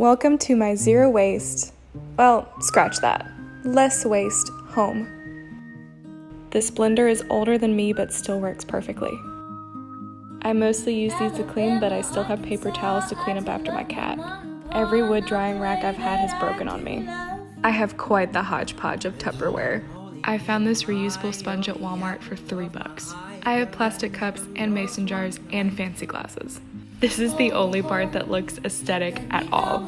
Welcome to my zero waste, well, scratch that, less waste home. This blender is older than me but still works perfectly. I mostly use these to clean, but I still have paper towels to clean up after my cat. Every wood drying rack I've had has broken on me. I have quite the hodgepodge of Tupperware. I found this reusable sponge at Walmart for $3. I have plastic cups and mason jars and fancy glasses. This is the only part that looks aesthetic at all.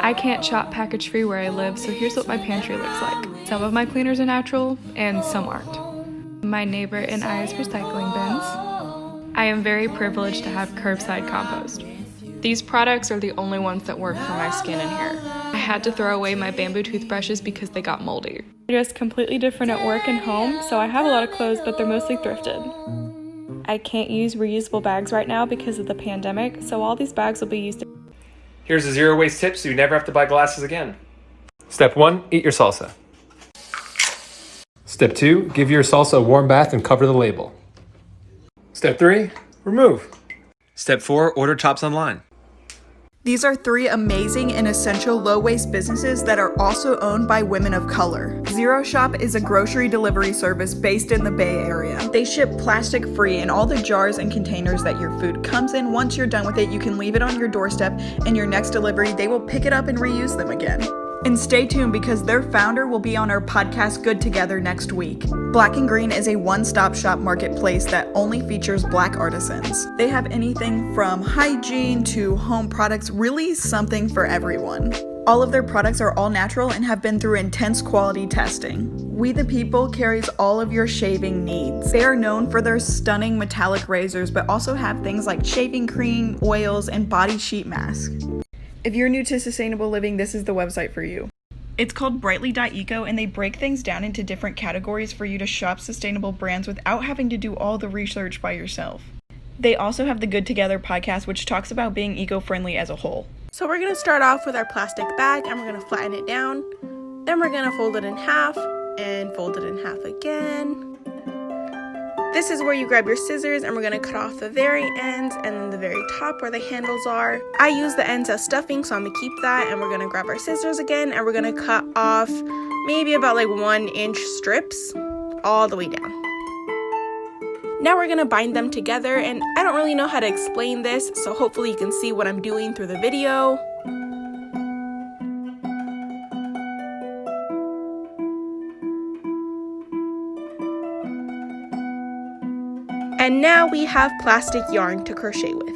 I can't shop package free where I live, so here's what my pantry looks like. Some of my cleaners are natural and some aren't. My neighbor and I's recycling bins. I am very privileged to have curbside compost. These products are the only ones that work for my skin and hair. I had to throw away my bamboo toothbrushes because they got moldy. They're just completely different at work and home, so I have a lot of clothes, but they're mostly thrifted. I can't use reusable bags right now because of the pandemic, so all these bags will be used. Here's a zero waste tip so you never have to buy glasses again. Step 1, eat your salsa. Step 2, give your salsa a warm bath and cover the label. Step 3, remove. Step 4, order tops online. These are 3 amazing and essential low-waste businesses that are also owned by women of color. Zero Shop is a grocery delivery service based in the Bay Area. They ship plastic-free, and all the jars and containers that your food comes in, once you're done with it, you can leave it on your doorstep, and your next delivery, they will pick it up and reuse them again. And stay tuned because their founder will be on our podcast Good Together next week. Black and Green is a one-stop shop marketplace that only features Black artisans. They have anything from hygiene to home products, really something for everyone. All of their products are all natural and have been through intense quality testing. We the People carries all of your shaving needs. They are known for their stunning metallic razors, but also have things like shaving cream, oils, and body sheet masks. If you're new to sustainable living, this is the website for you. It's called Brightly.eco, and they break things down into different categories for you to shop sustainable brands without having to do all the research by yourself. They also have the Good Together podcast, which talks about being eco-friendly as a whole. So we're going to start off with our plastic bag, and we're going to flatten it down. Then we're going to fold it in half, and fold it in half again. This is where you grab your scissors, and we're going to cut off the very ends and then the very top where the handles are. I use the ends as stuffing, so I'm going to keep that, and we're going to grab our scissors again, and we're going to cut off maybe about like 1-inch strips all the way down. Now we're going to bind them together, and I don't really know how to explain this, so hopefully you can see what I'm doing through the video. And now we have plastic yarn to crochet with.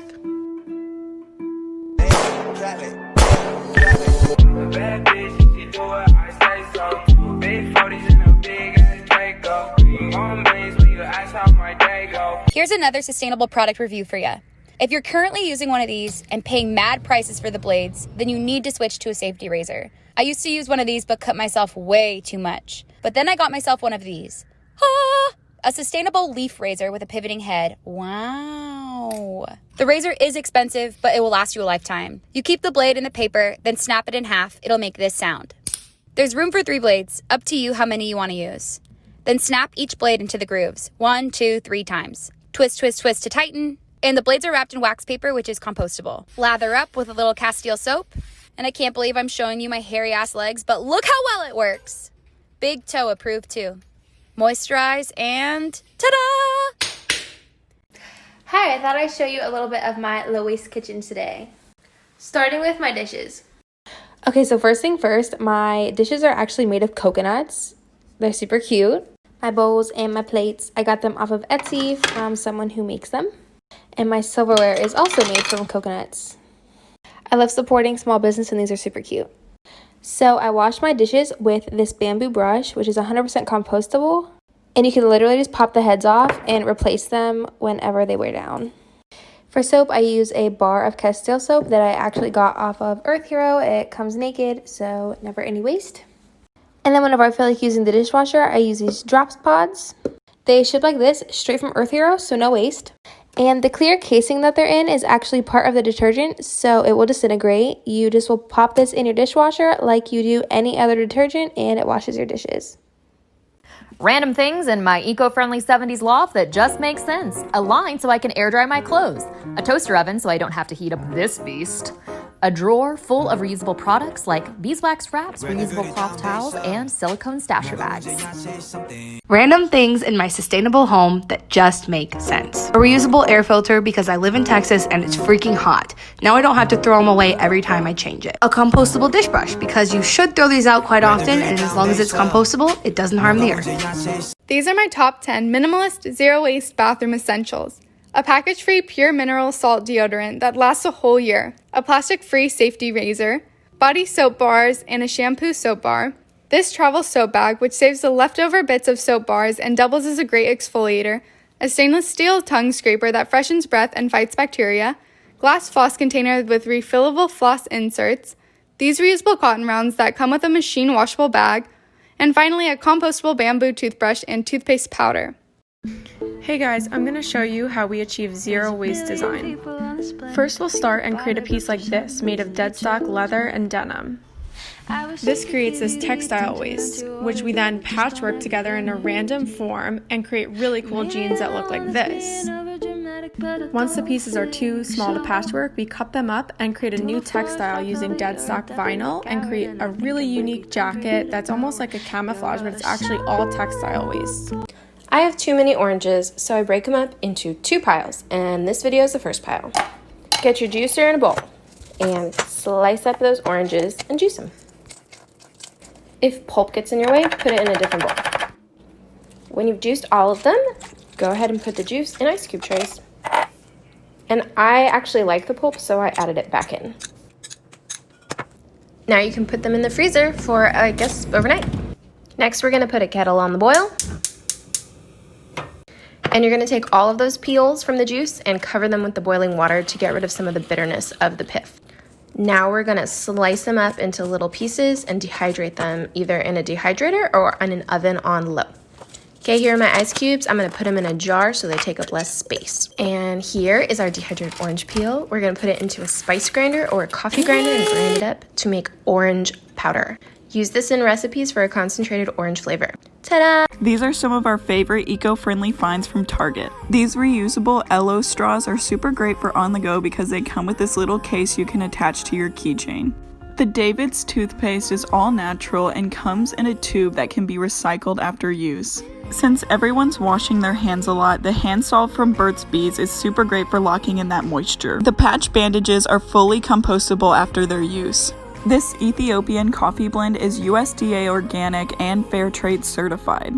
Here's another sustainable product review for you. If you're currently using one of these and paying mad prices for the blades, then you need to switch to a safety razor. I used to use one of these but cut myself way too much. But then I got myself one of these. A sustainable leaf razor with a pivoting head. Wow. The razor is expensive, but it will last you a lifetime. You keep the blade in the paper, then snap it in half. It'll make this sound. There's room for 3 blades, up to you how many you want to use. Then snap each blade into the grooves, 1, 2, 3 times. Twist, twist, twist to tighten. And the blades are wrapped in wax paper, which is compostable. Lather up with a little Castile soap. And I can't believe I'm showing you my hairy ass legs, but look how well it works. Big toe approved too. Moisturize, and ta-da! Hi, I thought I'd show you a little bit of my low waste kitchen today. Starting with my dishes. Okay, so first thing first, my dishes are actually made of coconuts. They're super cute. My bowls and my plates, I got them off of Etsy from someone who makes them. And my silverware is also made from coconuts. I love supporting small business, and these are super cute. So I wash my dishes with this bamboo brush, which is 100% compostable. And you can literally just pop the heads off and replace them whenever they wear down. For soap, I use a bar of Castile soap that I actually got off of Earth Hero. It comes naked, so never any waste. And then whenever I feel like using the dishwasher, I use these drops pods. They ship like this, straight from Earth Hero, so no waste. And the clear casing that they're in is actually part of the detergent, so it will disintegrate. You just will pop this in your dishwasher like you do any other detergent, and it washes your dishes. Random things in my eco-friendly 70s loft that just make sense. A line so I can air dry my clothes. A toaster oven so I don't have to heat up this beast. a drawer full of reusable products like beeswax wraps, reusable cloth towels, and silicone stasher bags. Random things in my sustainable home that just make sense. A reusable air filter because I live in Texas and it's freaking hot. Now I don't have to throw them away every time I change it. A compostable dish brush because you should throw these out quite often, and as long as it's compostable, it doesn't harm the earth. These are my top 10 minimalist, zero-waste bathroom essentials. A package-free pure mineral salt deodorant that lasts a whole year. A plastic-free safety razor. Body soap bars and a shampoo soap bar. This travel soap bag, which saves the leftover bits of soap bars and doubles as a great exfoliator. A stainless steel tongue scraper that freshens breath and fights bacteria. Glass floss container with refillable floss inserts. These reusable cotton rounds that come with a machine washable bag. And finally, a compostable bamboo toothbrush and toothpaste powder. Hey guys, I'm going to show you how we achieve zero waste design. First, we'll start and create a piece like this, made of dead stock leather and denim. This creates this textile waste, which we then patchwork together in a random form and create really cool jeans that look like this. Once the pieces are too small to patchwork, we cut them up and create a new textile using dead stock vinyl and create a really unique jacket that's almost like a camouflage, but it's actually all textile waste. I have too many oranges, so I break them up into 2 piles, and this video is the first pile. Get your juicer in a bowl and slice up those oranges and juice them. If pulp gets in your way, put it in a different bowl. When you've juiced all of them, go ahead and put the juice in ice cube trays. And I actually like the pulp, so I added it back in. Now you can put them in the freezer for, I guess, overnight. Next, we're gonna put a kettle on the boil. And you're gonna take all of those peels from the juice and cover them with the boiling water to get rid of some of the bitterness of the pith. Now we're gonna slice them up into little pieces and dehydrate them either in a dehydrator or in an oven on low. Okay, here are my ice cubes. I'm gonna put them in a jar so they take up less space. And here is our dehydrated orange peel. We're gonna put it into a spice grinder or a coffee grinder and grind it up to make orange powder. Use this in recipes for a concentrated orange flavor. Ta-da! These are some of our favorite eco-friendly finds from Target. These reusable Elo straws are super great for on the go because they come with this little case you can attach to your keychain. The David's toothpaste is all natural and comes in a tube that can be recycled after use. Since everyone's washing their hands a lot, the hand salve from Burt's Bees is super great for locking in that moisture. The patch bandages are fully compostable after their use. This Ethiopian coffee blend is USDA organic and fair trade certified.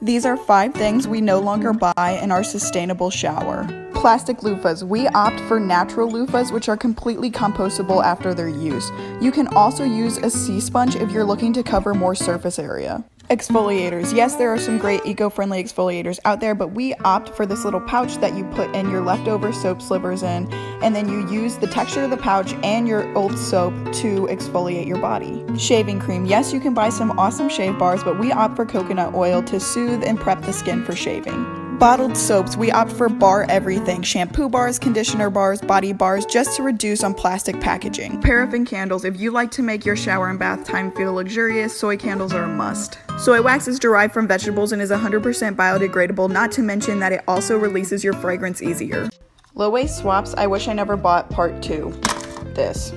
These are 5 things we no longer buy in our sustainable shower. Plastic loofahs. We opt for natural loofahs, which are completely compostable after their use. You can also use a sea sponge if you're looking to cover more surface area. Exfoliators. Yes, there are some great eco-friendly exfoliators out there, but we opt for this little pouch that you put in your leftover soap slivers in, and then you use the texture of the pouch and your old soap to exfoliate your body. Shaving cream. Yes, you can buy some awesome shave bars, but we opt for coconut oil to soothe and prep the skin for shaving. Bottled soaps. We opt for bar everything. Shampoo bars, conditioner bars, body bars, just to reduce on plastic packaging. Paraffin candles. If you like to make your shower and bath time feel luxurious, soy candles are a must. Soy wax is derived from vegetables and is 100% biodegradable, not to mention that it also releases your fragrance easier. Low waste swaps. I wish I never bought part 2. This.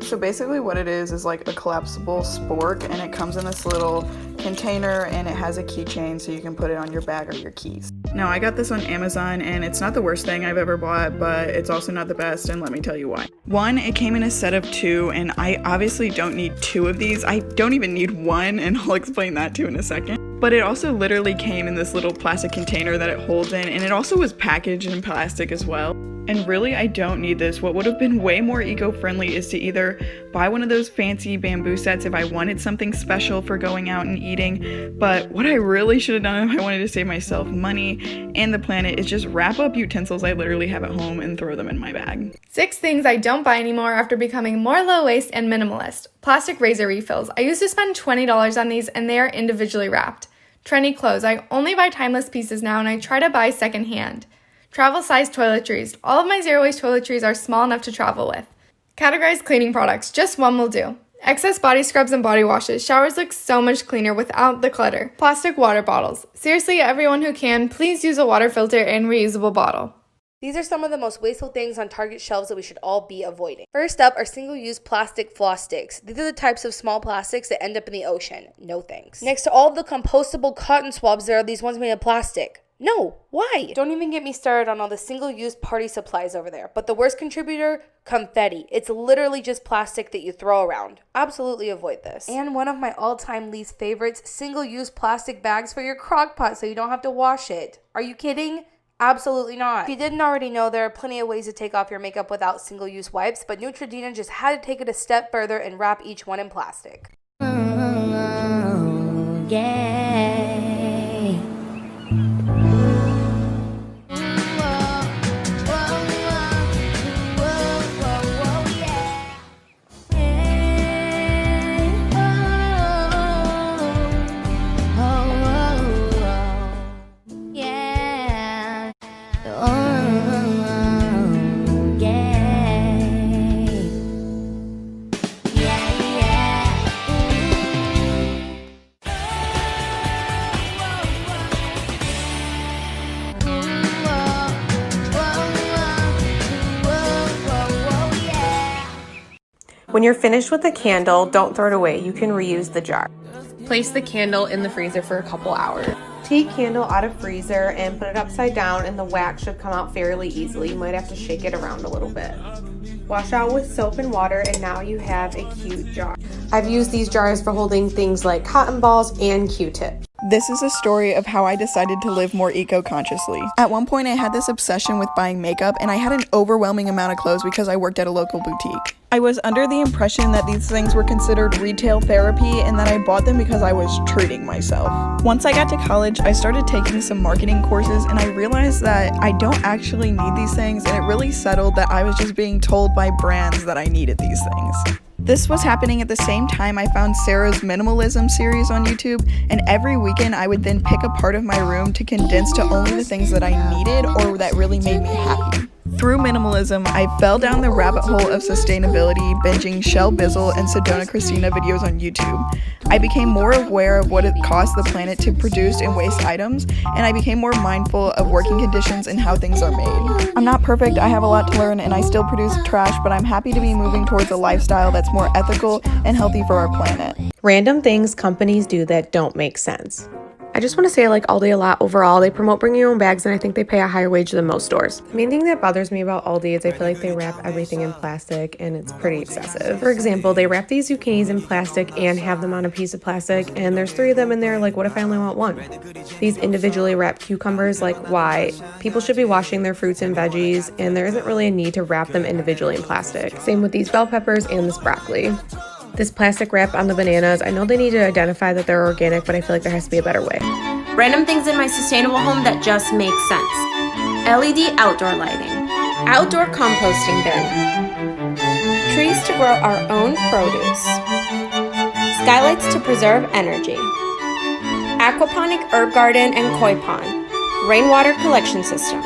So basically what it is like a collapsible spork, and it comes in this little container and it has a keychain so you can put it on your bag or your keys. Now I got this on Amazon and it's not the worst thing I've ever bought, but it's also not the best, and let me tell you why. 1, it came in a set of 2, and I obviously don't need 2 of these. I don't even need 1, and I'll explain that too in a second. But it also literally came in this little plastic container that it holds in, and it also was packaged in plastic as well. And really, I don't need this. What would have been way more eco-friendly is to either buy one of those fancy bamboo sets if I wanted something special for going out and eating. But what I really should have done if I wanted to save myself money and the planet is just wrap up utensils I literally have at home and throw them in my bag. 6 things I don't buy anymore after becoming more low waste and minimalist. Plastic razor refills. I used to spend $20 on these and they are individually wrapped. Trendy clothes. I only buy timeless pieces now and I try to buy secondhand. Travel size toiletries. All of my zero waste toiletries are small enough to travel with. Categorized cleaning products. Just one will do. Excess body scrubs and body washes. Showers look so much cleaner without the clutter. Plastic water bottles. Seriously, everyone who can, please use a water filter and reusable bottle. These are some of the most wasteful things on Target shelves that we should all be avoiding. First up are single-use plastic floss sticks. These are the types of small plastics that end up in the ocean. No thanks. Next to all of the compostable cotton swabs, there are these ones made of plastic. No, why? Don't even get me started on all the single-use party supplies over there. But the worst contributor, confetti. It's literally just plastic that you throw around. Absolutely avoid this. And one of my all-time least favorites, single-use plastic bags for your crock pot so you don't have to wash it. Are you kidding? Absolutely not. If you didn't already know, there are plenty of ways to take off your makeup without single-use wipes, but Neutrogena just had to take it a step further and wrap each one in plastic. When you're finished with the candle, don't throw it away. You can reuse the jar. Place the candle in the freezer for a couple hours. Take candle out of freezer and put it upside down, and the wax should come out fairly easily. You might have to shake it around a little bit. Wash out with soap and water, and now you have a cute jar. I've used these jars for holding things like cotton balls and Q-tips. This is a story of how I decided to live more eco-consciously. At one point, I had this obsession with buying makeup, and I had an overwhelming amount of clothes because I worked at a local boutique. I was under the impression that these things were considered retail therapy and that I bought them because I was treating myself. Once I got to college, I started taking some marketing courses, and I realized that I don't actually need these things, and it really settled that I was just being told by brands that I needed these things. This was happening at the same time I found Sarah's minimalism series on YouTube, and every weekend I would then pick a part of my room to condense to only the things that I needed or that really made me happy. Through minimalism, I fell down the rabbit hole of sustainability, binging Shell Bizzle and Sedona Christina videos on YouTube. I became more aware of what it costs the planet to produce and waste items, and I became more mindful of working conditions and how things are made. I'm not perfect, I have a lot to learn, and I still produce trash, but I'm happy to be moving towards a lifestyle that's more ethical and healthy for our planet. Random things companies do that don't make sense. I just want to say I like Aldi a lot overall. They promote bringing your own bags, and I think they pay a higher wage than most stores. The main thing that bothers me about Aldi is I feel like they wrap everything in plastic, and it's pretty excessive. For example, they wrap these zucchinis in plastic and have them on a piece of plastic, and there's 3 of them in there. Like, what if I only want 1? These individually wrapped cucumbers, like, why? People should be washing their fruits and veggies, and there isn't really a need to wrap them individually in plastic. Same with these bell peppers and this broccoli. This plastic wrap on the bananas, I know they need to identify that they're organic, but I feel like there has to be a better way. Random things in my sustainable home that just make sense. LED outdoor lighting. Outdoor composting bin. Trees to grow our own produce. Skylights to preserve energy. Aquaponic herb garden and koi pond. Rainwater collection system.